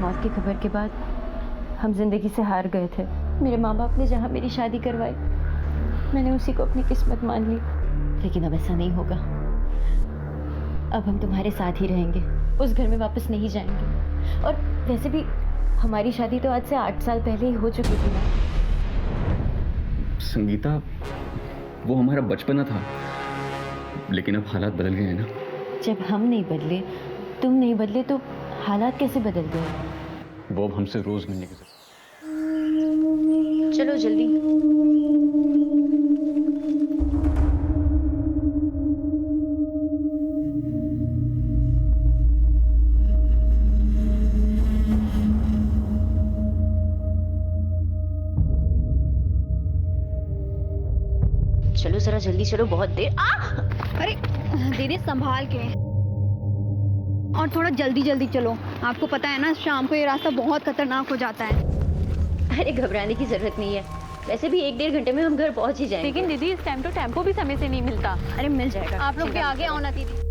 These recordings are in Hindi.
मौत की खबर के बाद हम जिंदगी से हार गए थे। मेरे माँ बाप ने जहाँ मेरी शादी करवाई, मैंने उसी को अपनी किस्मत मान ली। लेकिन अब ऐसा नहीं होगा। अब हम तुम्हारे साथ ही रहेंगे, उस घर में वापस नहीं जाएंगे। और वैसे भी हमारी शादी तो आज से 8 साल पहले ही हो चुकी थी ना। संगीता, वो हमारा बचपना था, लेकिन अब हालात बदल गए हैं ना। जब हम नहीं बदले, तुम नहीं बदले, तो हालात कैसे बदल गए? वो अब हमसे रोज मिलने की जरूरत। चलो जल्दी। चलो जरा जल्दी चलो, बहुत देर। अरे दीदी संभाल के, और थोड़ा जल्दी जल्दी चलो। आपको पता है ना, शाम को ये रास्ता बहुत खतरनाक हो जाता है। अरे घबराने की जरूरत नहीं है, वैसे भी 1-1.5 घंटे में हम घर पहुंच ही जाएंगे। लेकिन दीदी इस टाइम तो टेम्पो भी समय से नहीं मिलता। अरे मिल जाएगा, आप लोग भी आगे आओ ना दीदी।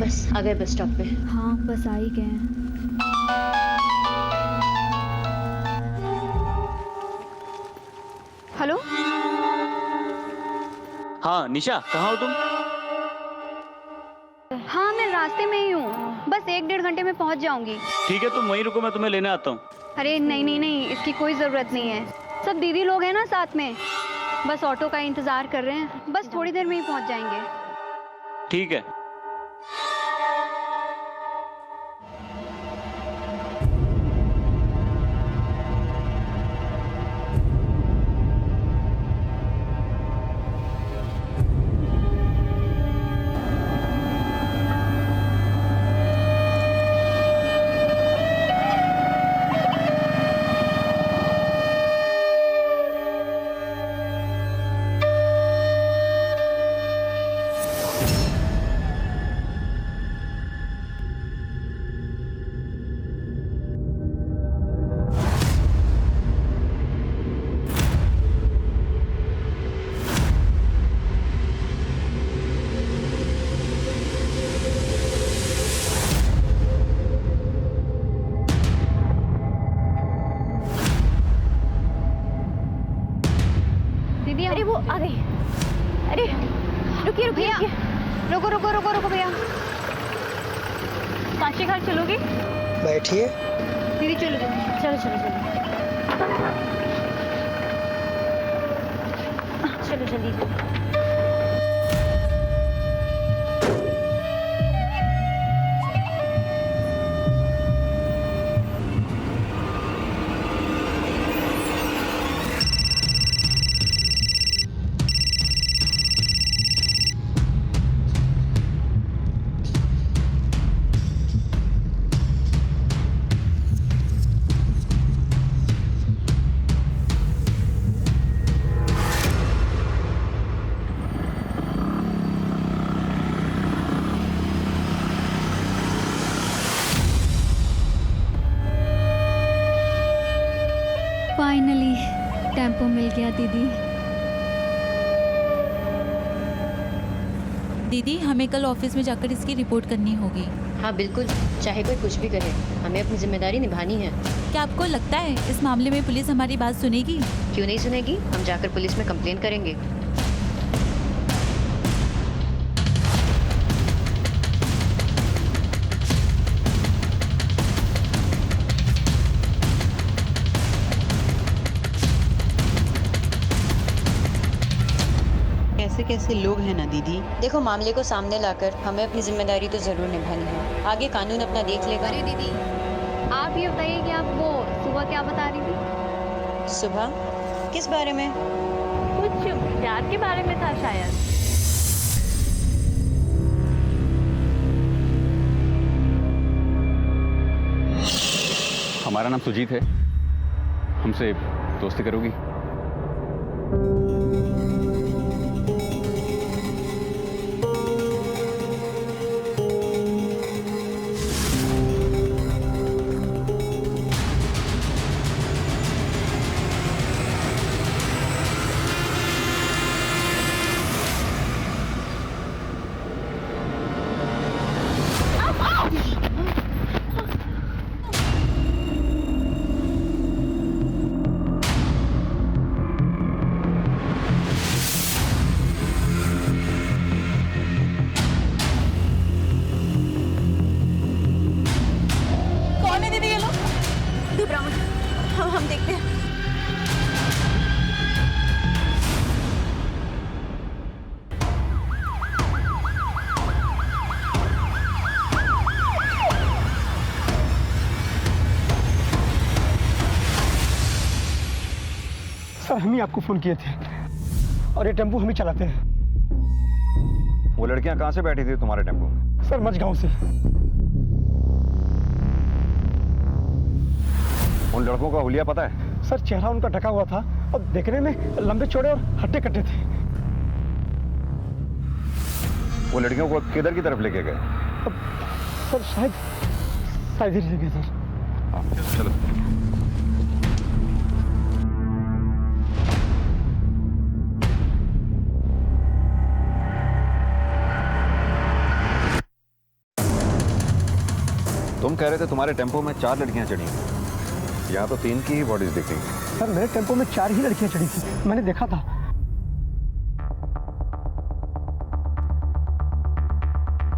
बस आ गए बस स्टॉप पे। हाँ बस आ ही गए हैं। हेलो, हाँ निशा, कहाँ हो तुम? हाँ मैं रास्ते में ही हूँ, बस 1-1.5 घंटे में पहुँच जाऊंगी। ठीक है, तुम वहीं रुको, मैं तुम्हें लेने आता हूँ। अरे नहीं नहीं नहीं, इसकी कोई ज़रूरत नहीं है। सब दीदी लोग हैं ना साथ में, बस ऑटो का इंतज़ार कर रहे हैं। बस थोड़ी देर में ही पहुँच जाएंगे। ठीक है। दीदी अरे वो आ गई। अरे रुकिए रुकिए भैया, रुकिए। रुको रुको रुको रुको भैया। काशी घाट चलोगी? बैठिए। दीदी चलो जल्दी। चलो चलो चलो चलो जल्दी। फाइनली टेम्पो मिल गया दीदी। दीदी हमें कल ऑफिस में जाकर इसकी रिपोर्ट करनी होगी। हाँ बिल्कुल, चाहे कोई कुछ भी करे, हमें अपनी जिम्मेदारी निभानी है। क्या आपको लगता है इस मामले में पुलिस हमारी बात सुनेगी? क्यों नहीं सुनेगी, हम जाकर पुलिस में कंप्लेन करेंगे। कैसे कैसे लोग हैं ना दीदी। देखो, मामले को सामने लाकर हमें अपनी जिम्मेदारी तो जरूर निभानी है, आगे कानून अपना देख लेगा। अरे दीदी, आप ये बताइए कि आप वो सुबह क्या बता रही थी? सुबह किस बारे में? कुछ प्यार के बारे में था शायद। हमारा नाम सुजीत है, हमसे दोस्ती करोगी? हम देखते हैं। सर हम ही आपको फोन किए थे और ये टेम्पो हम ही चलाते हैं। वो लड़कियां कहाँ से बैठी थी तुम्हारे टेम्पो में? सर मझगांव से। उन लड़कों का हुलिया पता है? सर चेहरा उनका ढका हुआ था और देखने में लंबे चौड़े और हट्टे कट्टे थे। वो लड़कियों को किधर की तरफ लेके गए? सर शायद इधर ही गए सर। हाँ, चलो। तुम कह रहे थे तुम्हारे टेम्पो में 4 लड़कियां चढ़ी हैं। यहाँ तो 3 की ही बॉडीज दिख रही हैं। सर मेरे टेम्पो में 4 ही लड़कियां चढ़ी थी, मैंने देखा था।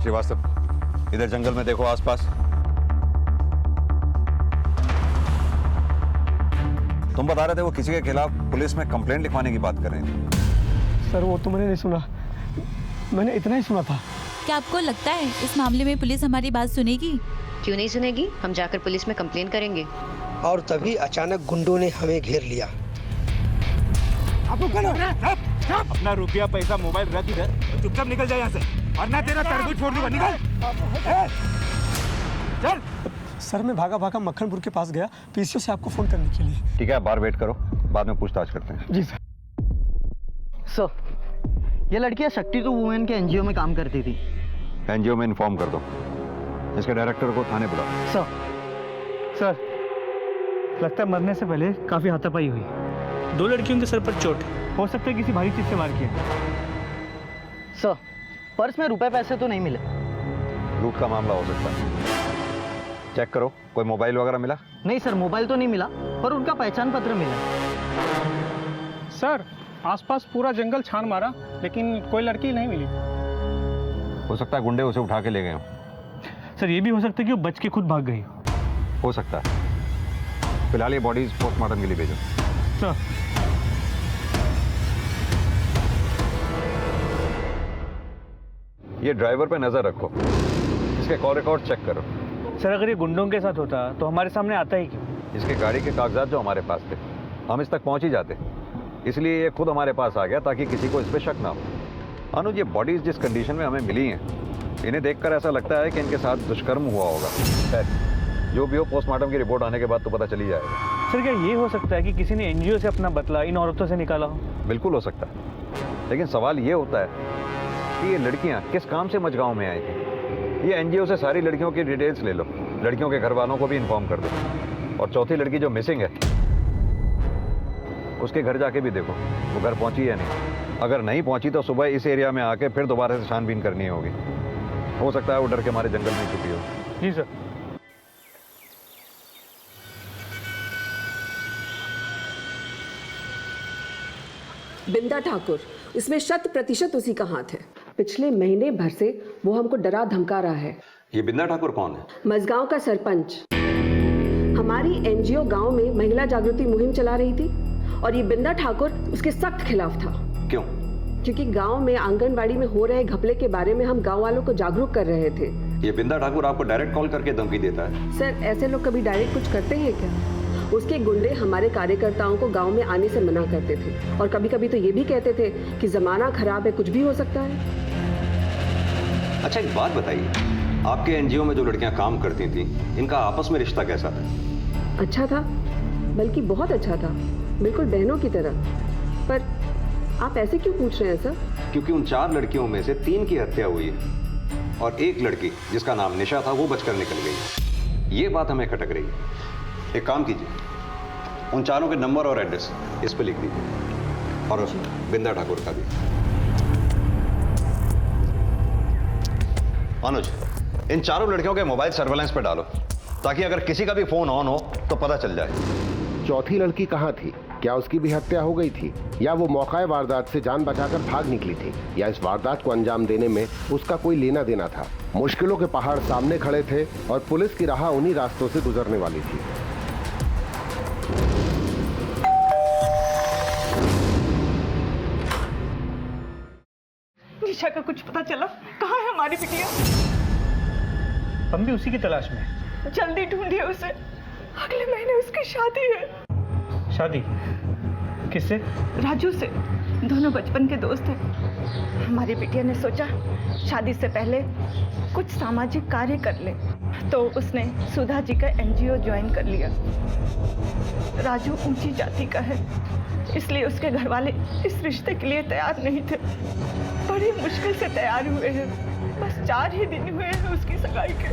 श्रीवास्तव, इधर जंगल में देखो आसपास। तुम बता रहे थे वो किसी के खिलाफ पुलिस में कंप्लेंट लिखवाने की बात कर रहे थे। सर वो तो मैंने नहीं सुना, मैंने इतना ही सुना था। क्या आपको लगता है इस मामले में पुलिस हमारी बात सुनेगी? क्यों नहीं सुनेगी? हम जाकर पुलिस में कंप्लेन करेंगे। और तभी अचानक गुंडों ने हमें घेर लिया। अपना रुपया पैसा मोबाइल रख इधर, चुपचाप निकल जाए यहाँ से, वरना तेरा तरबूज फोड़ दूंगा। निकल चल। सर मैं भागा भागा मक्खनपुर के पास गया पीसीओ से आपको फोन करने के लिए। ठीक है, बाहर वेट करो, बाद में पूछताछ करते हैं। जी सर। सर ये लड़कियां शक्ति टू वुमेन के एनजीओ में काम करती थी। एनजीओ में इन्फॉर्म कर दो, इसके डायरेक्टर को थाने बुलाओ। सर लगता है मरने से पहले काफी हाथापाई हुई। 2 लड़कियों के सर पर चोट, हो सकता है किसी भारी चीज से मार किया। सर पर्स में रुपए पैसे तो नहीं मिले। लूट का मामला हो सकता है, चेक करो। कोई मोबाइल वगैरह मिला? नहीं सर मोबाइल तो नहीं मिला, पर उनका पहचान पत्र मिला। सर आसपास पूरा जंगल छान मारा लेकिन कोई लड़की नहीं मिली। हो सकता है गुंडे उसे उठा के ले गए हों। सर ये भी हो सकता है कि वो बच के खुद भाग गई हो सकता है। फिलहाल ये बॉडीज पोस्टमार्टम के लिए भेजो। सर ये ड्राइवर पे नजर रखो, इसके कॉल रिकॉर्ड चेक करो। सर अगर ये गुंडों के साथ होता तो हमारे सामने आता ही क्यों? इसके गाड़ी के कागजात जो हमारे पास थे, हम इस तक पहुंच ही जाते, इसलिए ये खुद हमारे पास आ गया ताकि किसी को इस पे शक ना हो। अनुज, ये बॉडीज जिस कंडीशन में हमें मिली हैं, इन्हें देखकर ऐसा लगता है कि इनके साथ दुष्कर्म हुआ होगा। जो भी हो, पोस्टमार्टम की रिपोर्ट आने के बाद तो पता चली जाएगा। सर क्या ये हो सकता है कि किसी ने एनजीओ से अपना बदला इन औरतों से निकाला हो? बिल्कुल हो सकता है, लेकिन सवाल ये होता है कि ये लड़कियां किस काम से मझगांव में आई थी। ये एनजीओ से सारी लड़कियों की डिटेल्स ले लो, लड़कियों के घर वालों को भी इन्फॉर्म कर दो, और चौथी लड़की जो मिसिंग है उसके घर जाके भी देखो वो घर पहुंची या नहीं। अगर नहीं पहुंची तो सुबह इस एरिया में आके फिर दोबारा से छानबीन करनी होगी। हो सकता है वो डर के हमारे जंगल में छुपी हो। जी सर। बिंदा ठाकुर, इसमें 100% उसी का हाथ है। पिछले महीने भर से वो हमको डरा धमका रहा है। ये बिंदा ठाकुर कौन है? मझगांव का सरपंच। हमारी एनजीओ गांव में महिला जागृति मुहिम चला रही थी और ये बिंदा ठाकुर उसके सख्त खिलाफ था। क्यों? क्योंकि गांव में आंगनबाड़ी में हो रहे घपले के बारे में हम गांव वालों को जागरूक कर रहे थे। ये बिंदा ठाकुर आपको डायरेक्ट कॉल करके धमकी देता है? सर ऐसे लोग कभी डायरेक्ट कुछ करते हैं क्या? उसके गुंडे हमारे कार्यकर्ताओं को गांव में आने से मना करते थे और कभी कभी तो ये भी कहते थे कि जमाना खराब है, कुछ भी हो सकता है। अच्छा एक बात बताइए, आपके एनजीओ में जो लड़कियां काम करती थी, इनका आपस में रिश्ता कैसा था? अच्छा था, बल्कि बहुत अच्छा था, बिल्कुल बहनों की तरह। पर आप ऐसे क्यों पूछ रहे हैं सर? क्योंकि उन 4 लड़कियों में से 3 की हत्या हुई है और एक लड़की जिसका नाम निशा था वो बचकर निकल गई। ये बात हमें खटक रही है। एक काम कीजिए, उन 4 के नंबर और एड्रेस इस पे लिख दीजिए, और बिंदा ठाकुर का भी। अनुज, इन 4 लड़कियों के मोबाइल सर्वेलेंस पे डालो ताकि अगर किसी का भी फोन ऑन हो तो पता चल जाए। चौथी लड़की कहाँ थी? क्या उसकी भी हत्या हो गई थी, या वो मौका वारदात से जान बचाकर भाग निकली थी, या इस वारदात को अंजाम देने में उसका कोई लेना देना था? मुश्किलों के पहाड़ सामने खड़े थे और पुलिस की राह उन्हीं रास्तों से गुजरने वाली थी। निशा का कुछ पता चला? कहाँ है हमारी बिटिया? हम भी उसी की तलाश में हैं। जल्दी ढूंढिए उसे, अगले महीने उसकी शादी है। शादी किससे? राजू से, दोनों बचपन के दोस्त हैं। हमारी बिटिया ने सोचा शादी से पहले कुछ सामाजिक कार्य कर ले, तो उसने सुधा जी का एनजीओ ज्वाइन कर लिया। राजू ऊंची जाति का है, इसलिए उसके घर वाले इस रिश्ते के लिए तैयार नहीं थे। बड़ी मुश्किल से तैयार हुए हैं, बस 4 ही दिन हुए हैं उसकी सगाई के।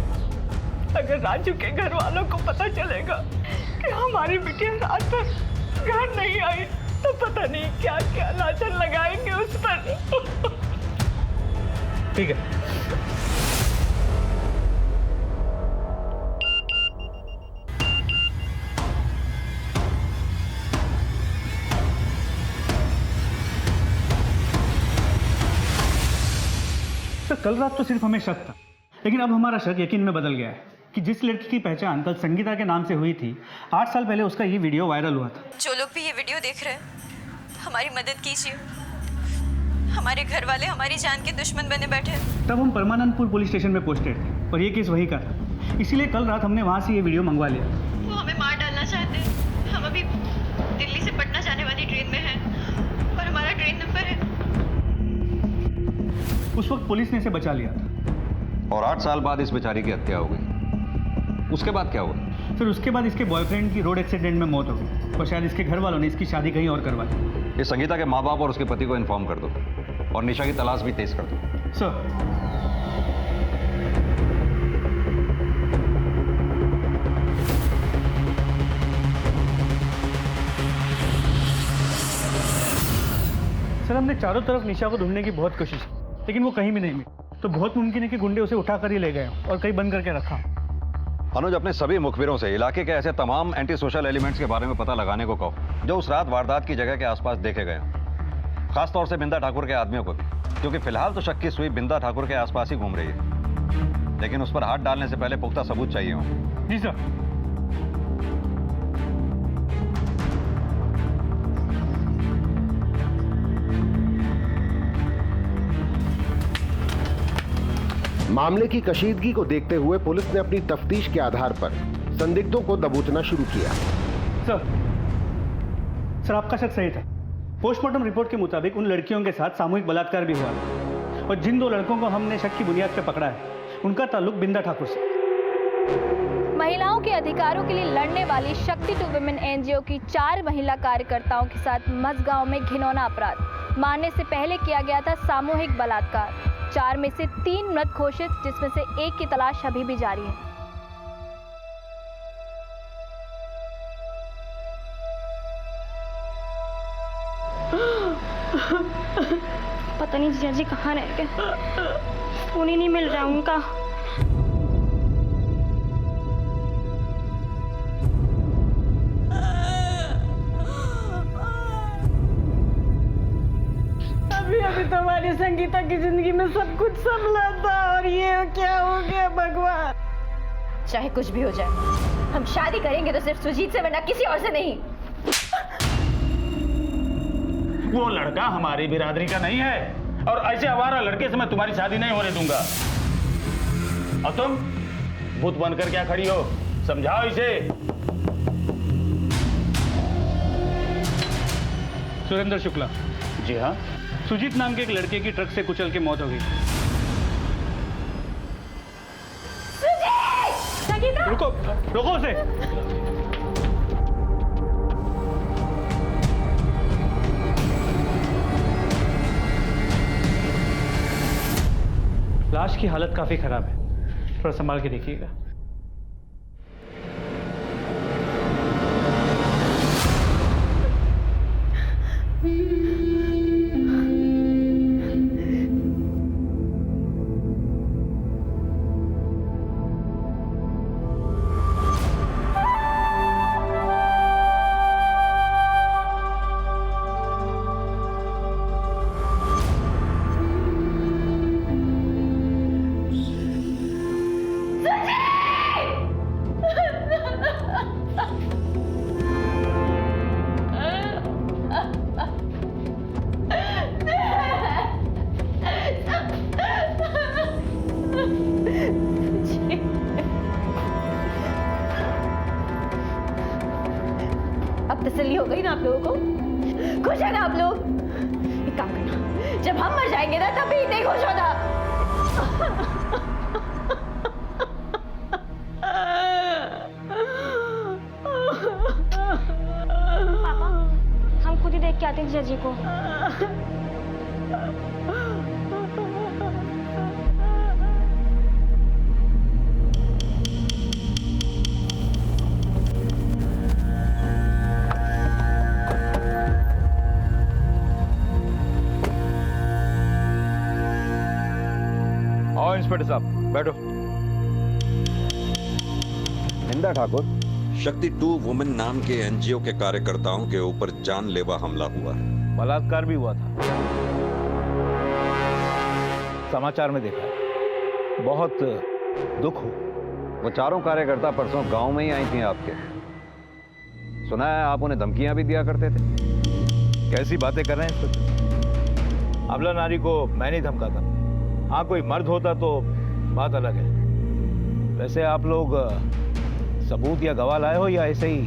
अगर राजू के घर वालों को पता चलेगा कि हमारी बिटिया रात भर घर नहीं आई, तो पता नहीं क्या क्या लांछन लगाएंगे उस पर। ठीक है। सर, कल रात तो सिर्फ हमें शक था, लेकिन अब हमारा शक यकीन में बदल गया है कि जिस लड़की की पहचान कल संगीता के नाम से हुई थी, 8 साल पहले उसका ये वीडियो वायरल हुआ था। जो लोग भी ये वीडियो देख रहे हैं, हमारी मदद कीजिए। हमारे घर वाले हमारी जान के दुश्मन बने बैठे हैं। तब हम परमानंदपुर पुलिस स्टेशन में पोस्टेड थे और ये केस वही का था, इसीलिए कल रात हमने वहाँ से ये वीडियो मंगवा लिया। वो हमें मार डालना चाहते हैं। हम अभी दिल्ली से पटना जाने वाली ट्रेन में हैं और हमारा ट्रेन नंबर है। उस वक्त पुलिस ने इसे बचा लिया था। और 8 साल बाद इस बेचारी की हत्या हो गई। उसके बाद क्या हुआ? फिर उसके बाद इसके बॉयफ्रेंड की रोड एक्सीडेंट में मौत हो गई और शायद इसके घर वालों ने इसकी शादी कहीं और करवाई। ये संगीता के माँ बाप और उसके पति को इन्फॉर्म कर दो और निशा की तलाश भी तेज कर दो। सर, हमने चारों तरफ निशा को ढूंढने की बहुत कोशिश की, लेकिन वो कहीं भी नहीं मिली। तो बहुत मुमकिन है कि गुंडे उसे उठाकर ही ले गए और कहीं बंद करके रखा। अनुज, अपने सभी मुखबिरों से इलाके के ऐसे तमाम एंटी सोशल एलिमेंट्स के बारे में पता लगाने को कहो जो उस रात वारदात की जगह के आसपास देखे गए हों। खासतौर से बिंदा ठाकुर के आदमियों को भी, क्योंकि फिलहाल तो शक की सुई बिंदा ठाकुर के आसपास ही घूम रही है, लेकिन उस पर हाथ डालने से पहले पुख्ता सबूत चाहिए हो। जी सर। मामले की कशीदगी को देखते हुए पुलिस ने अपनी तफ्तीश के आधार पर संदिग्धों को दबोचना शुरू किया। सर, आपका शक सही था। पोस्टमार्टम रिपोर्ट के मुताबिक उन लड़कियों के साथ सामूहिक बलात्कार भी हुआ और जिन 2 लड़कों को हमने शक की बुनियाद पर पकड़ा है, उनका ताल्लुक बिंदा ठाकुर से। महिलाओं के अधिकारों के लिए लड़ने वाली शक्ति टू वुमेन एनजीओ की 4 महिला कार्यकर्ताओं के साथ मझगांव में घिनौना अपराध। मारने से पहले किया गया था सामूहिक बलात्कार। 4 में से 3 मृत घोषित, जिसमें से 1 की तलाश अभी भी जारी है। पता नहीं जीजा जी कहाँ रह गए, फोन ही नहीं मिल रहा उनका। अभी तो हमारी संगीता की जिंदगी में सब कुछ संभला था और ये क्या हो गया भगवान। चाहे कुछ भी हो जाए, हम शादी करेंगे तो सिर्फ सुजीत से, वरना किसी और से नहीं। वो लड़का हमारी बिरादरी का नहीं है और ऐसे आवारा लड़के से मैं तुम्हारी शादी नहीं होने दूंगा। और तुम भूत बनकर क्या खड़ी हो? समझाओ इसे। सुरेंद्र शुक्ला। जी हाँ। सुजीत नाम के एक लड़के की ट्रक से कुचल के मौत हो गई। रुको, रोको उसे। लाश की हालत काफी खराब है, थोड़ा संभाल के देखिएगा। सुजीत! गई ना आप लोगों को? खुश है ना आप लोग? एक काम करना, जब हम मर जाएंगे ना तब भी नहीं खुश होना। पापा, हम खुद ही देख के आते हैं जीजा जी को। आओ इंस्पेक्टर साहब, बैठो। बिंदा ठाकुर, शक्ति 2 वुमेन नाम के एनजीओ के कार्यकर्ताओं के ऊपर जानलेवा हमला हुआ है। बलात्कार भी हुआ था, समाचार में देखा। बहुत दुख हो। वो चारों कार्यकर्ता परसों गांव में ही आई थी आपके। सुना है आप उन्हें धमकियां भी दिया करते थे। कैसी बातें कर रहे हैं इंस्पेक्टर? अबला नारी को मैं नहीं धमकाता। हाँ, कोई मर्द होता तो बात अलग है। वैसे आप लोग सबूत या गवाह लाए हो या ऐसे ही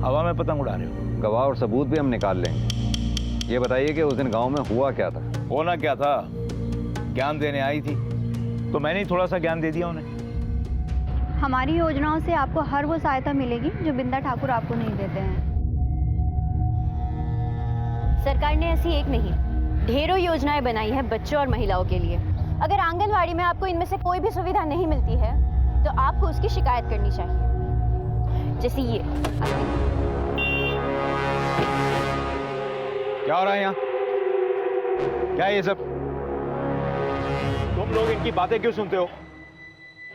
हवा में पतंग उड़ा रहे हो? गवाह और सबूत भी हम निकाल लेंगे। ये बताइए कि उस दिन गांव में हुआ क्या था? होना क्या था, ज्ञान देने आई थी तो मैंने ही थोड़ा सा ज्ञान दे दिया उन्हें। हमारी योजनाओं से आपको हर वो सहायता मिलेगी जो बिंदा ठाकुर आपको नहीं देते हैं। सरकार ने ऐसी एक नहीं, ढेरों योजनाएं बनाई है बच्चों और महिलाओं के लिए। अगर आंगनवाड़ी में आपको इनमें से कोई भी सुविधा नहीं मिलती है तो आपको उसकी शिकायत करनी चाहिए, जैसे ये। क्या हो रहा है यहाँ? क्या है ये सब? तुम लोग इनकी बातें क्यों सुनते हो?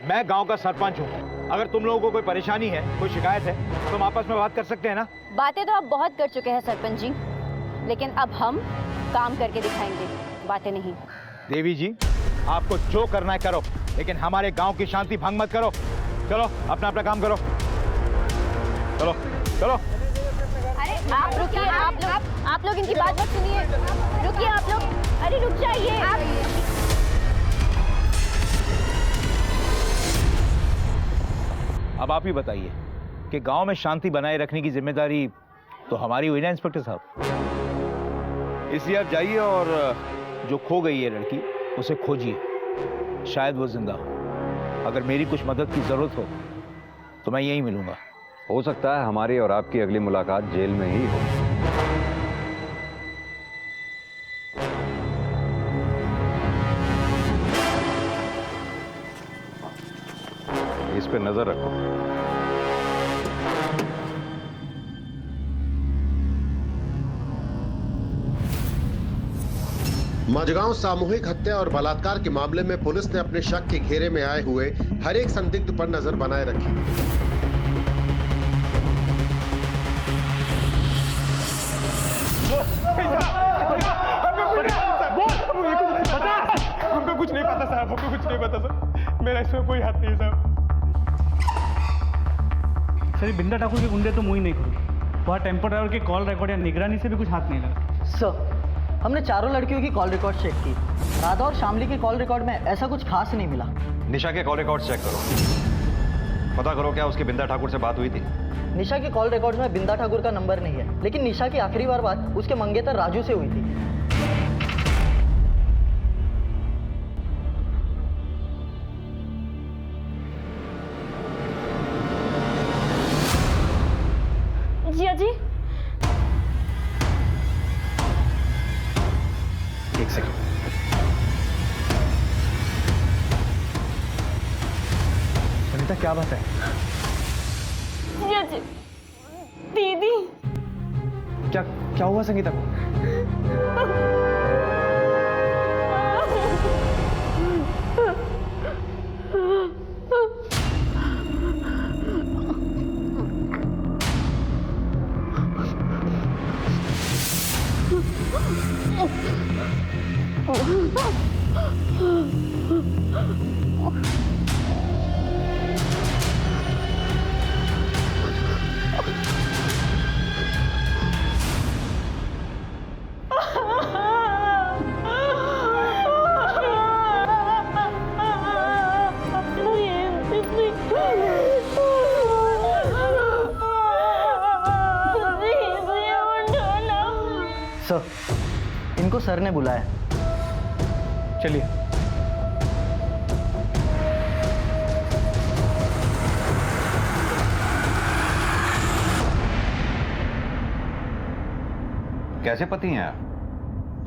मैं गांव का सरपंच हूँ। अगर तुम लोगों को कोई परेशानी है, कोई शिकायत है, तो हम आपस में बात कर सकते हैं ना? बातें तो आप बहुत कर चुके हैं सरपंच जी, लेकिन अब हम काम करके दिखाएंगे, बातें नहीं। देवी जी, आपको जो करना है करो, लेकिन हमारे गांव की शांति भंग मत करो। चलो अपना अपना काम करो। चलो चलो। अरे आप रुकिए, आप लोग इनकी बात मत सुनिए। रुकिए आप लोग, अरे रुक जाइए। अब आप ही बताइए कि गांव में शांति बनाए रखने की जिम्मेदारी तो हमारी हुई ना इंस्पेक्टर साहब। इसलिए आप जाइए और जो खो गई है लड़की उसे खोजिए, शायद वो जिंदा हो। अगर मेरी कुछ मदद की जरूरत हो तो मैं यहीं मिलूंगा। हो सकता है हमारी और आपकी अगली मुलाकात जेल में ही हो। इस पे नजर रखो। मझगांव सामूहिक हत्या और बलात्कार के मामले में पुलिस ने अपने शक के घेरे में आए हुए हर एक संदिग्ध पर नजर बनाए रखी। हमको कुछ नहीं पता साहब, हमको कुछ नहीं पता सर। मेरा इसमें कोई हाथ नहीं साहब। सर, ये बिंदा ठाकुर के गुंडे तो मुंह ही नहीं खोले। वहाँ टेम्पो ड्राइवर के कॉल रिकॉर्ड या निगरानी से भी कुछ हाथ नहीं लगा। सर, हमने चारों लड़कियों की कॉल रिकॉर्ड चेक की। राधा और शामली के कॉल रिकॉर्ड में ऐसा कुछ खास नहीं मिला। निशा के कॉल रिकॉर्ड चेक करो, पता करो क्या उसकी बिंदा ठाकुर से बात हुई थी। निशा के कॉल रिकॉर्ड में बिंदा ठाकुर का नंबर नहीं है, लेकिन निशा की आखिरी बार बात उसके मंगेतर राजू से हुई थी। जिया जी, एक सेकंड। सुनीता, क्या बात है? जिया जी, दीदी। क्या हुआ संगीता को? सर, इनको सर ने बुलाया। चलिए। कैसे पति हैं आप?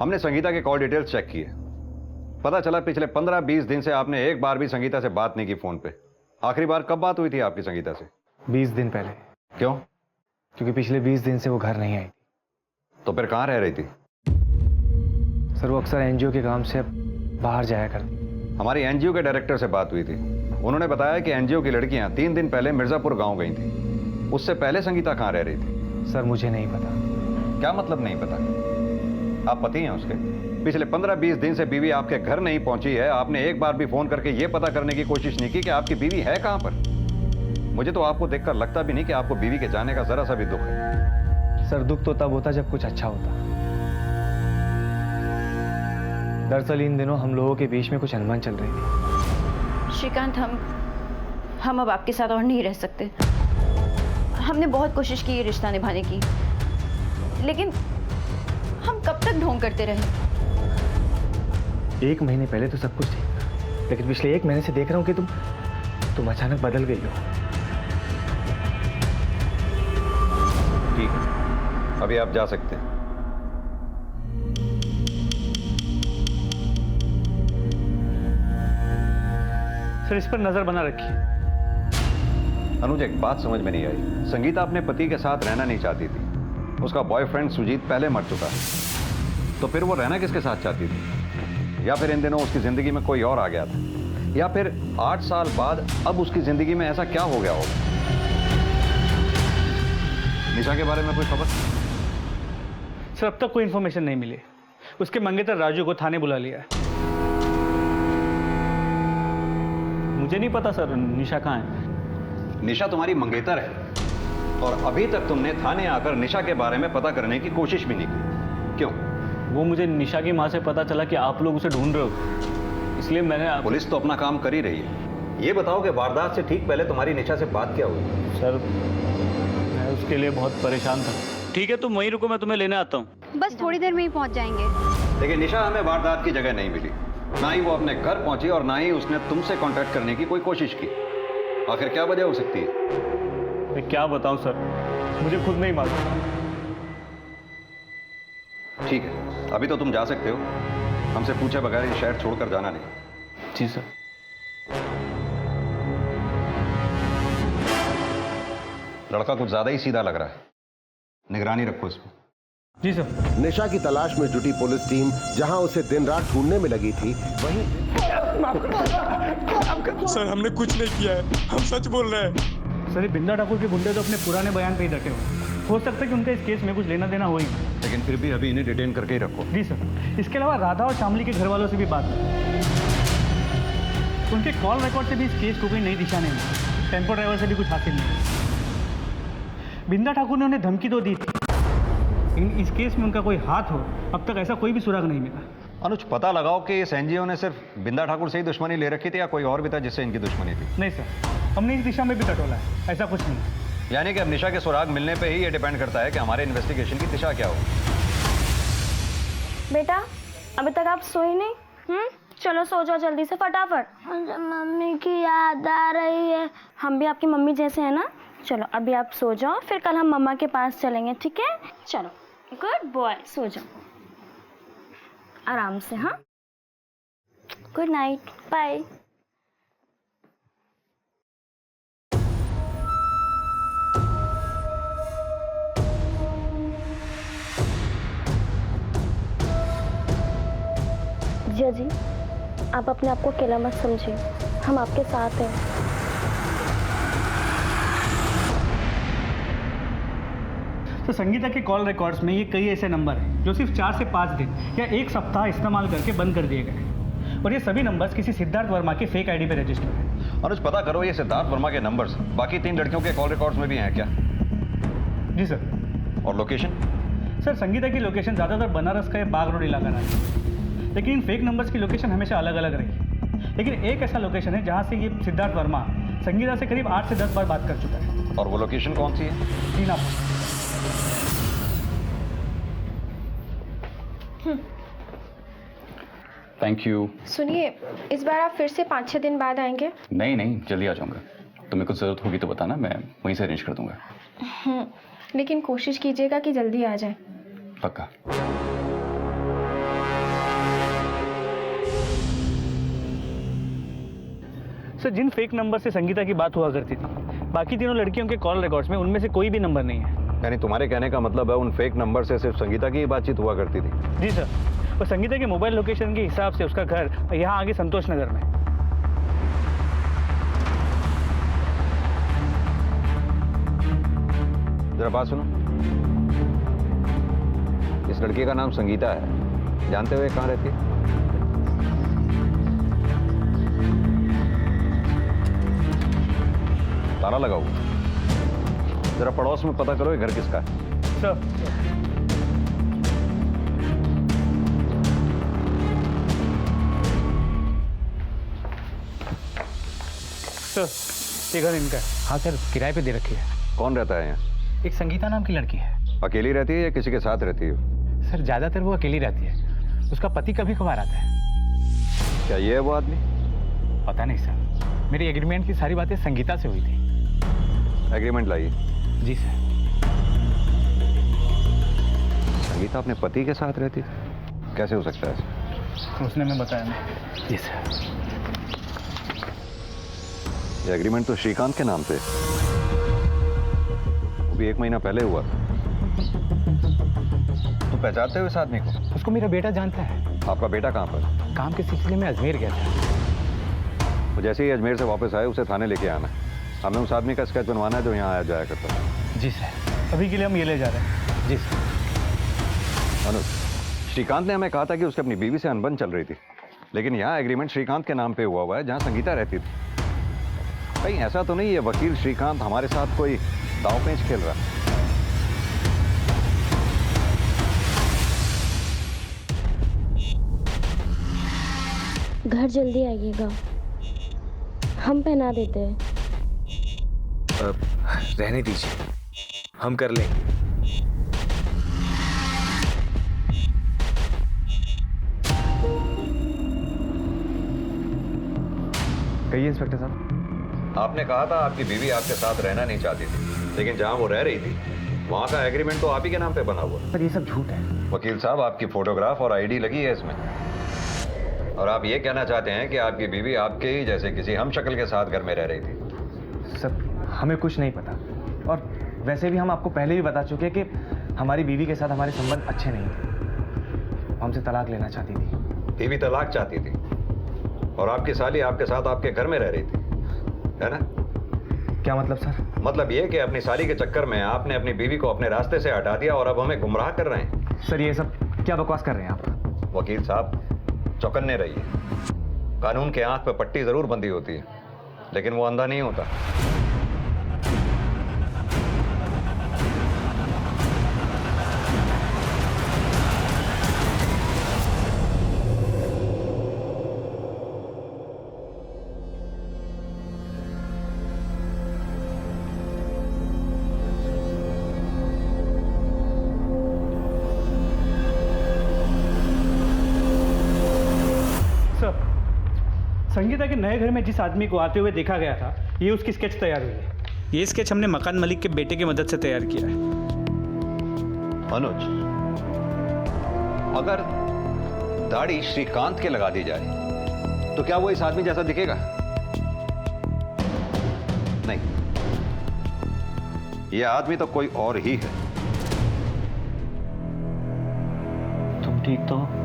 हमने संगीता के कॉल डिटेल्स चेक किए। पता चला पिछले 15-20 दिन से आपने एक बार भी संगीता से बात नहीं की फोन पे। आखिरी बार कब बात हुई थी आपकी संगीता से? 20 दिन पहले। क्यों? क्योंकि पिछले 20 दिन से वो घर नहीं आई। तो फिर कहाँ रह रही थी? सर, वो अक्सर एनजीओ के काम से बाहर जाया करती। हमारी एनजीओ के डायरेक्टर से बात हुई थी। उन्होंने बताया कि एनजीओ की लड़कियां 3 दिन पहले मिर्जापुर गांव गई थी। उससे पहले संगीता कहाँ रह रही थी? सर, मुझे नहीं पता। क्या मतलब नहीं पता? आप पति हैं उसके। पिछले 15-20 दिन से बीवी आपके घर नहीं पहुंची है। आपने एक बार भी फोन करके यह पता करने की कोशिश नहीं की कि आपकी बीवी है कहां पर। मुझे तो आपको देखकर लगता भी नहीं कि आपको बीवी के जाने का जरा सा भी दुख है। सर, दुख तो तब होता जब कुछ अच्छा होता। दरअसल इन दिनों हम लोगों के बीच में कुछ अनबन चल रही थी। श्रीकांत, हम अब आपके साथ और नहीं रह सकते। हमने बहुत कोशिश की ये रिश्ता निभाने की, लेकिन हम कब तक ढोंग करते रहे? 1 महीने पहले तो सब कुछ ठीक था, लेकिन पिछले 1 महीने से देख रहा हूं कि तुम अचानक बदल गई हो। ठीक है, अभी आप जा सकते हैं। सर, इस पर नजर बना रखिए। अनुज, एक बात समझ में नहीं आई। संगीता अपने पति के साथ रहना नहीं चाहती थी। उसका बॉयफ्रेंड सुजीत पहले मर चुका है। तो फिर वो रहना किसके साथ चाहती थी? या फिर इन दिनों उसकी जिंदगी में कोई और आ गया था? या फिर 8 साल बाद अब उसकी जिंदगी में ऐसा क्या हो गया होगा? निशा के बारे में कोई खबर? सर, अब तक कोई इंफॉर्मेशन नहीं मिली। उसके मंगेतर राजू को थाने बुला लिया है। मुझे नहीं पता सर, निशा कहाँ है। निशा तुम्हारी मंगेतर है और अभी तक तुमने थाने आकर निशा के बारे में पता करने की कोशिश भी नहीं की। क्यों? वो मुझे निशा की माँ से पता चला कि आप लोग उसे ढूंढ रहे हो, इसलिए मैंने पुलिस तो अपना काम कर ही रही है। ये बताओ कि वारदात से ठीक पहले तुम्हारी निशा से बात क्या हुई? सर, मैं उसके लिए बहुत परेशान था। ठीक है, तुम वहीं रुको, मैं तुम्हें लेने आता हूँ। बस थोड़ी देर में ही पहुंच जाएंगे। देखिए, निशा हमें वारदात की जगह नहीं मिली। ना ही वो अपने घर पहुंची और ना ही उसने तुमसे कांटेक्ट करने की कोई कोशिश की। आखिर क्या वजह हो सकती है? मैं क्या बताऊं सर, मुझे खुद नहीं मालूम। ठीक है, अभी तो तुम जा सकते हो। हमसे पूछे बगैर ये शहर छोड़कर जाना नहीं। जी सर। लड़का कुछ ज्यादा ही सीधा लग रहा है, निगरानी रखो इस पर। जी सर। निशा की तलाश में जुटी पुलिस टीम जहां उसे दिन रात ढूंढने में लगी थी, वहीं सर, हमने कुछ नहीं किया है, हम सच बोल रहे हैं। सर, ये बिंदा ठाकुर के गुंडे तो अपने पुराने बयान पे ही डटे हुए। हो सकता है कि उनका इस केस में कुछ लेना देना हो ही, लेकिन फिर भी अभी इन्हें डिटेन करके ही रखो। जी सर। इसके अलावा राधा और शामली के घर वालों से भी बात की। उनके कॉल रिकॉर्ड से भी इस केस को कोई नई दिशा नहीं मिली। टेम्पो ड्राइवर से भी कुछ हासिल नहीं। बिंदा ठाकुर ने उन्हें धमकी तो दी थी, लेकिन इस केस में उनका कोई हाथ हो, अब तक ऐसा कोई भी सुराग नहीं मिला। अनुज, पता लगाओ कि इस एनजीओ ने सिर्फ बिंदा ठाकुर से ही दुश्मनी ले रखी थी या कोई और भी था जिससे इनकी दुश्मनी थी? नहीं सर, हमने इस दिशा में भी टटोला है, ऐसा कुछ नहीं। यानी कि अब निशा के सुराग मिलने पे ही ये डिपेंड करता है कि हमारे इन्वेस्टिगेशन की दिशा क्या हो। बेटा, अभी तक आप सोई नहीं? चलो सो जाओ जल्दी से, फटाफट। मुझे मम्मी की याद आ रही है। हम भी आपकी मम्मी जैसे हैं ना। चलो अभी आप सो जाओ, फिर कल हम मम्मा के पास चलेंगे, ठीक है? चलो, गुड बॉय, सो जाओ आराम से। हाँ, गुड नाइट, बाय। जिया जी, आप अपने आप को अकेला मत समझिए, हम आपके साथ हैं। तो संगीता के कॉल रिकॉर्ड्स में ये कई ऐसे नंबर हैं जो सिर्फ 4 से 5 दिन या 1 सप्ताह इस्तेमाल करके बंद कर दिए गए, और ये सभी नंबर्स किसी सिद्धार्थ वर्मा के फेक आईडी पे रजिस्टर्ड हैं। अनुज, पता करो ये सिद्धार्थ वर्मा के नंबर्स बाकी 3 लड़कियों के कॉल रिकॉर्ड्स में भी हैं क्या? जी सर। और लोकेशन? सर, संगीता की लोकेशन ज़्यादातर बनारस का बाग रोड इलाका रहा है, लेकिन इन फेक नंबर्स की लोकेशन हमेशा अलग अलग रही। लेकिन एक ऐसा लोकेशन है जहाँ से ये सिद्धार्थ वर्मा संगीता से करीब 8 से 10 बार बात कर चुका है। और वो लोकेशन कौन सी है? दीनापुर। Thank you. सुनिए, इस बार आप फिर से 5-6 दिन बाद आएंगे? नहीं नहीं, जल्दी आ जाऊंगा। तुम्हें कुछ ज़रूरत होगी तो बताना, मैं वहीं से अरेंज कर दूंगा। लेकिन कोशिश कीजिएगा कि जल्दी आ जाए। पक्का। सर, जिन फेक नंबर से संगीता की बात हुआ करती थी, बाकी तीनों लड़कियों के कॉल रिकॉर्ड्स में उनमें से कोई भी नंबर नहीं है। यानी तुम्हारे कहने का मतलब है उन फेक नंबर से सिर्फ संगीता की ही बातचीत हुआ करती थी? जी सर, और संगीता के मोबाइल लोकेशन के हिसाब से उसका घर यहाँ आगे संतोष नगर में। जरा बात सुनो, इस लड़की का नाम संगीता है, जानते हुए कहाँ रहती है? ताला लगा हुआ, जरा पड़ोस में पता करो ये घर किसका है। सर, ये घर इनका है। हाँ सर, किराए पे दे रखी है। कौन रहता है यहाँ? एक संगीता नाम की लड़की है। अकेली रहती है या किसी के साथ रहती है? सर, ज्यादातर वो अकेली रहती है। उसका पति कभी कभार आता है। क्या ये है वो आदमी? पता नहीं सर, मेरी एग्रीमेंट की सारी बातें संगीता से हुई थी। एग्रीमेंट लाइए। जी सर। संगीता अपने पति के साथ रहती है? कैसे हो सकता है? उसने मैं बताया नहीं। जी सर। ये एग्रीमेंट तो श्रीकांत के नाम पे, वो भी 1 महीना पहले हुआ। तो पहचानते हो इस आदमी को? उसको मेरा बेटा जानता है। आपका बेटा कहाँ पर? काम के सिलसिले में अजमेर गया था। वो जैसे ही अजमेर से वापस आए उसे थाने लेके आना है। हमें उस आदमी का स्केच बनवाना है जो यहाँ आया जाया करता है। जी सर। अभी के लिए हम ये ले जा रहे हैं। जी सर। अनुज, श्रीकांत ने हमें कहा था कि उसकी अपनी बीवी से अनबन चल रही थी, लेकिन यहाँ एग्रीमेंट श्रीकांत के नाम पे हुआ है जहाँ संगीता रहती थी। कहीं ऐसा तो नहीं है वकील श्रीकांत हमारे साथ कोई दांव-पेंच खेल रहा? घर जल्दी आइएगा, हम पहना देते हैं। रहने दीजिए, हम कर लेंगे। कहिए इंस्पेक्टर साहब। आपने कहा था आपकी बीवी आपके साथ रहना नहीं चाहती थी, लेकिन जहां वो रह रही थी वहां का एग्रीमेंट तो आप ही के नाम पे बना हुआ। पर ये सब झूठ है। वकील साहब, आपकी फोटोग्राफ और आईडी लगी है इसमें, और आप ये कहना चाहते हैं कि आपकी बीवी आपके ही जैसे किसी हमशक्ल के साथ घर में रह रही थी? सर, हमें कुछ नहीं पता, और वैसे भी हम आपको पहले भी बता चुके कि हमारी बीवी के साथ हमारे संबंध अच्छे नहीं थे। हमसे तलाक लेना चाहती थी। बीवी तलाक चाहती थी और आपकी साली आपके साथ आपके घर में रह रही थी, है ना? क्या मतलब सर? मतलब ये कि अपनी साली के चक्कर में आपने अपनी बीवी को अपने रास्ते से हटा दिया और अब हमें गुमराह कर रहे हैं। सर, ये सब क्या बकवास कर रहे हैं आप? वकील साहब, चौकन्ने रहिए। कानून के आंख पे पट्टी जरूर बंधी होती है, लेकिन वो अंधा नहीं होता। संगीता के नए घर में जिस आदमी को आते हुए देखा गया था, ये उसकी स्केच तैयार हुई है। ये स्केच हमने मकान मालिक के बेटे की मदद से तैयार किया है। अनुज, अगर दाढ़ी श्रीकांत के लगा दी जाए तो क्या वो इस आदमी जैसा दिखेगा? नहीं, यह आदमी तो कोई और ही है। तुम ठीक तो हो?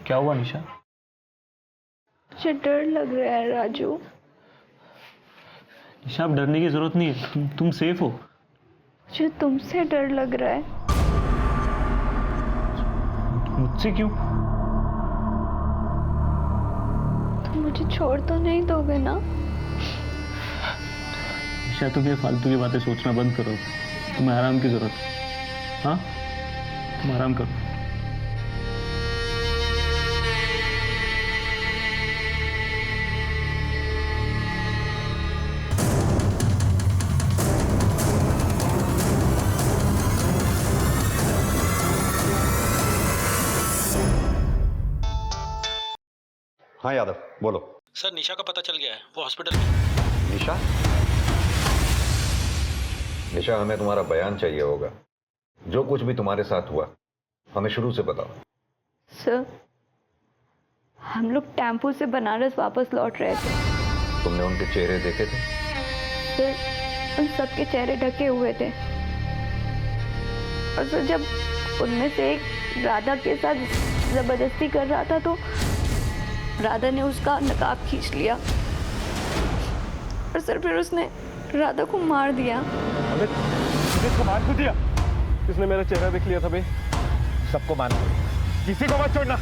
क्या हुआ निशा? मुझे डर लग रहा है राजू। निशा, अब डरने की जरूरत नहीं है, तुम सेफ हो। मुझे तुमसे डर लग रहा है। मुझसे क्यों? तुम मुझे छोड़ तो नहीं दोगे ना? निशा, तुम ये फालतू की बातें सोचना बंद करो। तुम्हें आराम की जरूरत है। हाँ, तुम आराम करो। हाँ यादव, बोलो। सर निशा का पता चल गया है, वो हॉस्पिटल में। निशा? निशा, हमें तुम्हारा बयान चाहिए होगा। जो कुछ भी तुम्हारे साथ हुआ हमें शुरू से बताओ। सर, हम लोग टेम्पो से बनारस वापस लौट रहे थे। तुमने उनके चेहरे देखे थे? सर, उन सबके चेहरे ढके हुए थे। और सर, जब उनमें से एक राधा के साथ जबरदस्ती कर रहा था तो राधा ने उसका नकाब खींच लिया और सर फिर उसने राधा को मार दिया। अबे इसको मार क्यों दिया? इसने मेरा चेहरा देख लिया था बे। सबको मारना, किसी को मत छोड़ना।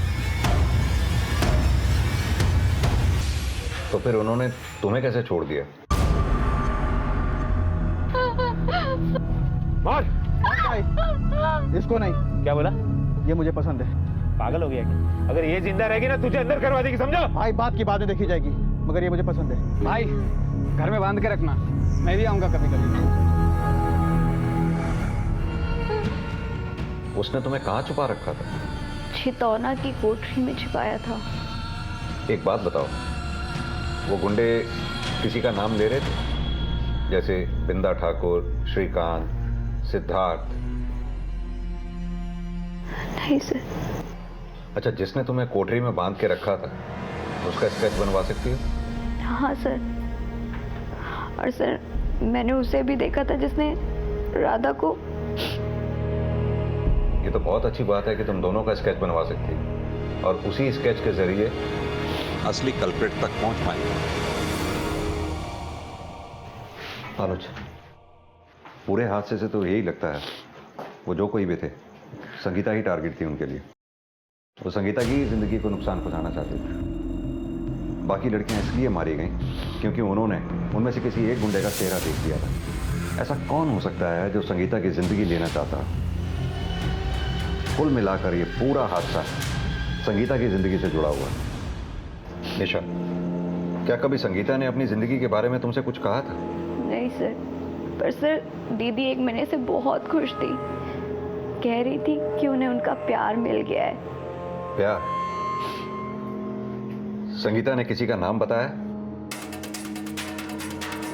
तो फिर उन्होंने तुम्हें कैसे छोड़ दिया? मार इसको नहीं। क्या बोला? ये मुझे पसंद है। पागल हो गया क्या? अगर ये जिंदा रहेगी ना तुझे अंदर करवा देगी, समझो? भाई बात की बाद में देखी जाएगी, मगर ये मुझे पसंद है। भाई घर में बांध के रखना, मैं भी आऊंगा कभी कभी। उसने तुम्हें कहाँ छुपा रखा था? छितौना की कोठरी में छिपाया था। एक बात बताओ, वो गुंडे किसी का नाम ले रहे थे? जैसे बिंदा ठाकुर, श्रीकांत, सिद्धार्थ? नहीं सर। अच्छा, जिसने तुम्हें कोठरी में बांध के रखा था उसका स्केच बनवा सकती हो? हाँ सर। और सर, मैंने उसे भी देखा था जिसने राधा को। ये तो बहुत अच्छी बात है कि तुम दोनों का स्केच बनवा सकती हो और उसी स्केच के जरिए असली कल्प्रिट तक पहुंच पाएंगे। अनुज, पूरे हादसे से तो यही लगता है वो जो कोई भी थे, संगीता ही टारगेट थी उनके लिए। वो संगीता की जिंदगी को नुकसान पहुंचाना चाहती थी। बाकी लड़कियां इसलिए मारी गईं क्योंकि उन्होंने उनमें से किसी एक गुंडे का चेहरा देख लिया था। ऐसा कौन हो सकता है जो संगीता की जिंदगी लेना चाहता? कुल मिलाकर ये पूरा हादसा संगीता की जिंदगी से जुड़ा हुआ है। निशा, क्या कभी संगीता ने अपनी जिंदगी के बारे में तुमसे कुछ कहा था? नहीं सर, पर सर दीदी 1 महीने से बहुत खुश थी। कह रही थी कि उन्हें उनका प्यार मिल गया है। प्यार? संगीता ने किसी का नाम बताया?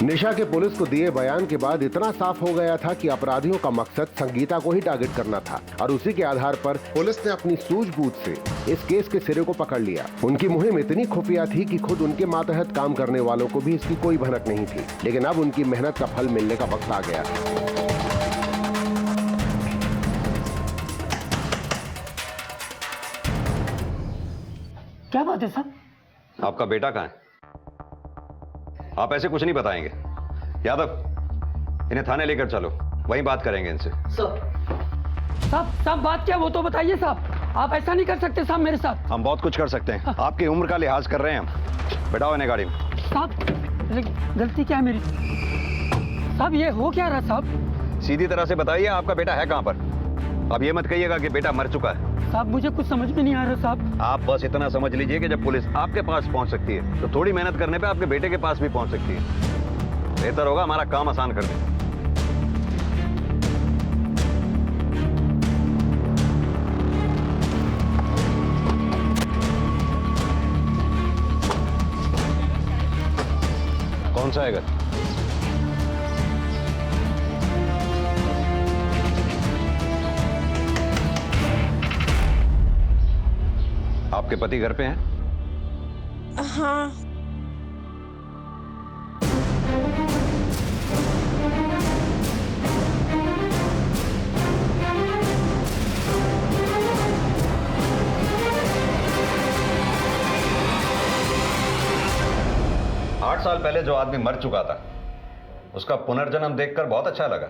निशा के पुलिस को दिए बयान के बाद इतना साफ हो गया था कि अपराधियों का मकसद संगीता को ही टारगेट करना था और उसी के आधार पर पुलिस ने अपनी सूझबूझ से इस केस के सिरे को पकड़ लिया। उनकी मुहिम इतनी खुफिया थी कि खुद उनके मातहत काम करने वालों को भी इसकी कोई भनक नहीं थी, लेकिन अब उनकी मेहनत का फल मिलने का वक्त आ गया। क्या बात है साहब? आपका बेटा कहाँ है? आप ऐसे कुछ नहीं बताएंगे। यादव, इन्हें थाने लेकर चलो, वहीं बात करेंगे इनसे। साहब बात क्या वो तो बताइए साहब। आप ऐसा नहीं कर सकते साहब मेरे साथ। हम बहुत कुछ कर सकते हैं। आपकी उम्र का लिहाज कर रहे हैं हम। बैठाओ इन्हें गाड़ी में। साहब गलती क्या है मेरी? साहब ये हो क्या रहा साहब? सीधी तरह से बताइए, आपका बेटा है कहाँ पर? अब ये मत कहिएगा कि बेटा मर चुका है। साहब मुझे कुछ समझ में नहीं आ रहा साहब। आप बस इतना समझ लीजिए कि जब पुलिस आपके पास पहुंच सकती है तो थोड़ी मेहनत करने पे आपके बेटे के पास भी पहुंच सकती है। बेहतर होगा हमारा काम आसान कर दें। कौन सा है घर? आपके पति घर पे हैं? हाँ। आठ साल पहले जो आदमी मर चुका था उसका पुनर्जन्म देखकर बहुत अच्छा लगा।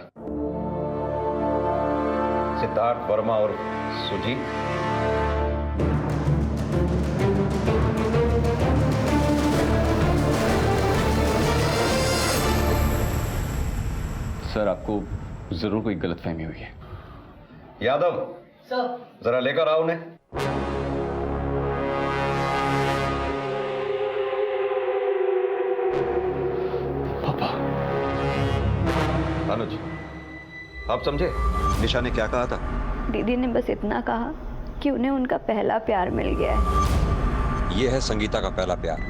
सिद्धार्थ वर्मा और सुजीत। सर, आपको जरूर कोई गलतफहमी हुई है। यादव सर, जरा लेकर आओ उन्हें। पापा। अनुज, आप समझे निशा ने क्या कहा था? दीदी ने बस इतना कहा कि उन्हें उनका पहला प्यार मिल गया है। यह है संगीता का पहला प्यार।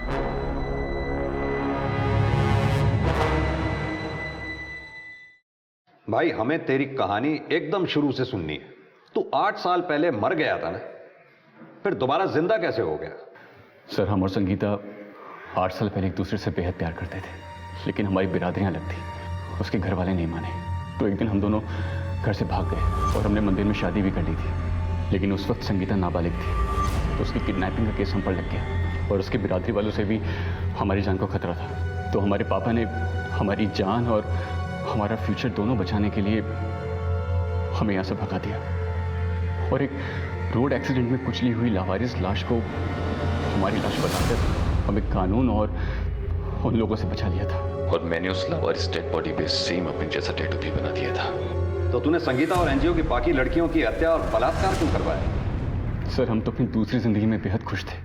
भाई हमें तेरी कहानी एकदम शुरू से सुननी है। तू 8 साल पहले मर गया था ना, फिर दोबारा जिंदा कैसे हो गया? सर, हम और संगीता 8 साल पहले एक दूसरे से बेहद प्यार करते थे, लेकिन हमारी बिरादरियां अलग थी। उसके घर वाले नहीं माने, तो एक दिन हम दोनों घर से भाग गए और हमने मंदिर में शादी भी कर ली थी। लेकिन उस वक्त संगीता नाबालिग थी, तो उसकी किडनैपिंग का केस हम पर लग गया और उसके बिरादरी वालों से भी हमारी जान को खतरा था। तो हमारे पापा ने हमारी जान और हमारा फ्यूचर दोनों बचाने के लिए हमें यहाँ से भगा दिया और एक रोड एक्सीडेंट में कुचली हुई लावारिस लाश को हमारी लाश बताकर हमें कानून और उन लोगों से बचा लिया था। और मैंने उस लावारिस डेड बॉडी पे सेम अपने जैसा टैटू भी बना दिया था। तो तूने संगीता और एनजीओ की बाकी लड़कियों की हत्या और बलात्कार क्यों करवाया? सर, हम तो अपनी दूसरी जिंदगी में बेहद खुश थे।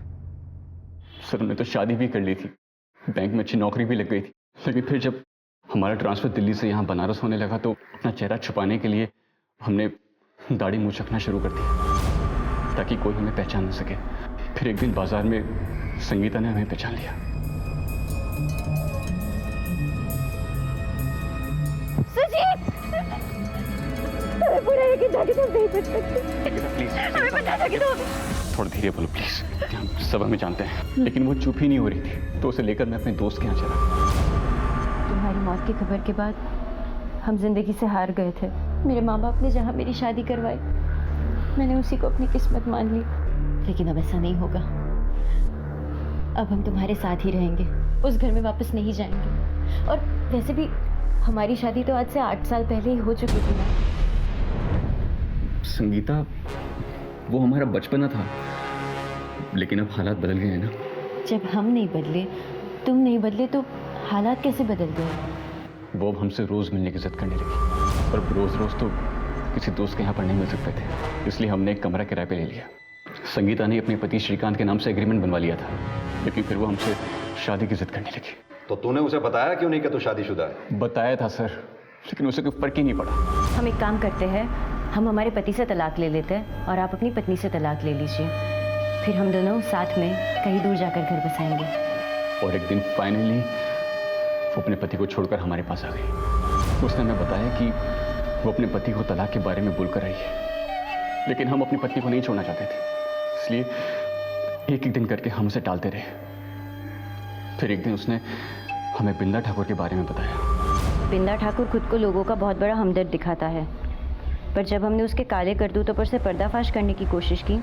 सर, हमने तो शादी भी कर ली थी, बैंक में अच्छी नौकरी भी लग गई थी। लेकिन फिर जब हमारा ट्रांसफर दिल्ली से यहाँ बनारस होने लगा तो अपना चेहरा छुपाने के लिए हमने दाढ़ी मूंछ रखना शुरू कर दिया ताकि कोई हमें पहचान न सके। फिर एक दिन बाजार में संगीता ने हमें पहचान लिया। सुजीत, बुरा है कि जाके तुम नहीं बच सकते। हमें बता दो कि तुम थोड़ा धीरे बोलो प्लीज। हम सब हमें जानते हैं, लेकिन वो चुप ही नहीं हो रही थी, तो उसे लेकर मैं अपने दोस्त के यहाँ चला। तुम्हारी मौत की खबर के बाद हम जिंदगी से हार गए थे। मेरे माँ बाप ने जहाँ मेरी शादी करवाई, मैंने उसी को अपनी किस्मत मान ली। लेकिन अब ऐसा नहीं होगा। अब हम तुम्हारे साथ ही रहेंगे, उस घर में वापस नहीं जाएंगे। और वैसे भी हमारी शादी तो आज से 8 साल पहले ही हो चुकी थी ना। संगीता, वो हमारा बचपना था, लेकिन अब हालात बदल गए हैं ना। जब हम नहीं बदले, तुम नहीं बदले, तो हालात कैसे बदल गए? वो अब हमसे रोज मिलने की जिद करने लगी, और रोज रोज तो किसी दोस्त के यहाँ पर नहीं मिल सकते थे, इसलिए हमने एक कमरा किराए पे ले लिया। संगीता ने अपने पति श्रीकांत के नाम से एग्रीमेंट बनवा लिया था, लेकिन फिर वो हमसे शादी की जिद करने लगी। तो तूने उसे बताया क्यों नहीं कि तू शादीशुदा है? बताया था सर, लेकिन उसे कोई फर्क ही नहीं पड़ा। हम एक काम करते हैं, हम हमारे पति से तलाक ले लेते हैं और आप अपनी पत्नी से तलाक ले लीजिए। फिर हम दोनों साथ में कहीं दूर जाकर घर बसाएंगे। और एक दिन फाइनली वो अपने पति को छोड़कर हमारे पास आ गई। उसने हमें बताया कि वो अपने पति को तलाक के बारे में बोलकर आई है, लेकिन हम अपनी पत्नी को नहीं छोड़ना चाहते थे, इसलिए एक एक दिन करके हम उसे टालते रहे। फिर एक दिन उसने हमें बिंदा ठाकुर के बारे में बताया। बिंदा ठाकुर खुद को लोगों का बहुत बड़ा हमदर्द दिखाता है, पर जब हमने उसके काले करतूतों पर से पर्दाफाश करने की कोशिश की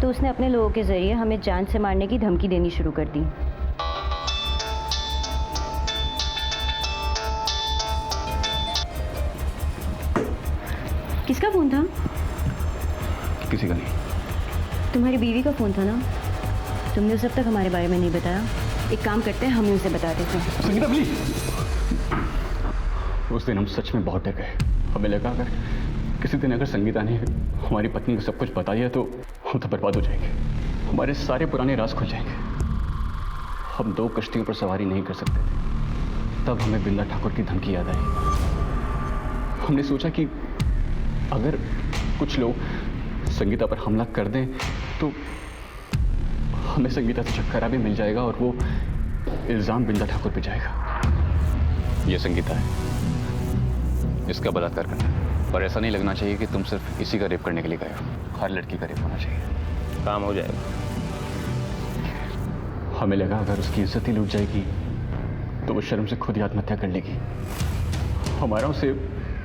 तो उसने अपने लोगों के जरिए हमें जान से मारने की धमकी देनी शुरू कर दी। किसका फोन था? किसी का नहीं। तुम्हारी बीवी का फोन था ना? तुमने उसे अब तक हमारे बारे में नहीं बताया। एक काम करते हैं, हम उसे बता देते हैं। संगीता प्लीज। उस दिन हम सच में बहुत डर गए। हमें लगा अगर किसी दिन अगर संगीता ने हमारी पत्नी को सब कुछ बता दिया तो हम तो बर्बाद हो जाएंगे, हमारे सारे पुराने राज खुल जाएंगे। हम 2 कश्तियों पर सवारी नहीं कर सकते थे। तब हमें बिंदा ठाकुर की धमकी याद आई। हमने सोचा कि अगर कुछ लोग संगीता पर हमला कर दें तो हमें संगीता से छुटकारा भी मिल जाएगा और वो इल्जाम बिंदा ठाकुर पे जाएगा। ये संगीता है, इसका बलात्कार करना, पर ऐसा नहीं लगना चाहिए कि तुम सिर्फ इसी का रेप करने के लिए गए हो। हर लड़की का रेप होना चाहिए। काम हो जाएगा। हमें लगा अगर उसकी इज्जत ही लूट जाएगी तो वो शर्म से खुद ही आत्महत्या कर लेगी। हमारा उसे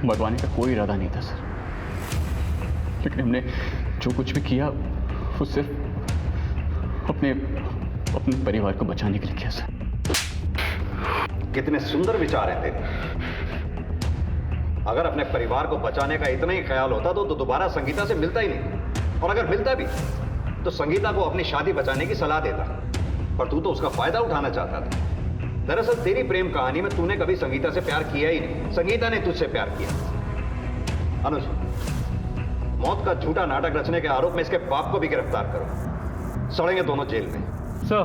मरवाने का कोई इरादा नहीं था सर, लेकिन हमने जो कुछ भी किया वो सिर्फ अपने परिवार को बचाने के लिए किया सर। कितने सुंदर विचार हैं तेरे। अगर अपने परिवार को बचाने का इतना ही ख्याल होता तो दोबारा संगीता से मिलता ही नहीं, और अगर मिलता भी तो संगीता को अपनी शादी बचाने की सलाह देता, पर तू तो उसका फायदा उठाना चाहता था। दरअसल तेरी प्रेम कहानी में तूने कभी संगीता से प्यार किया ही नहीं, संगीता ने तुझसे प्यार किया। अनुज, मौत का झूठा नाटक रचने के आरोप में इसके बाप को भी गिरफ्तार करो। सड़ेंगे दोनों जेल में। सर,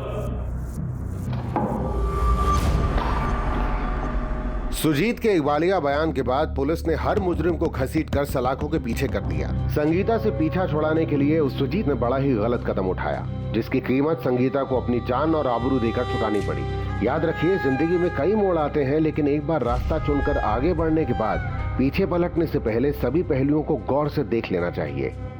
सुजीत के इकबालिया बयान के बाद पुलिस ने हर मुजरिम को घसीटकर सलाखों के पीछे कर दिया। संगीता से पीछा छुड़ाने के लिए उस सुजीत ने बड़ा ही गलत कदम उठाया, जिसकी कीमत संगीता को अपनी जान और आबरू देकर चुकानी पड़ी। याद रखिए, जिंदगी में कई मोड़ आते हैं, लेकिन एक बार रास्ता चुनकर आगे बढ़ने के बाद पीछे पलटने से पहले सभी पहलुओं को गौर से देख लेना चाहिए।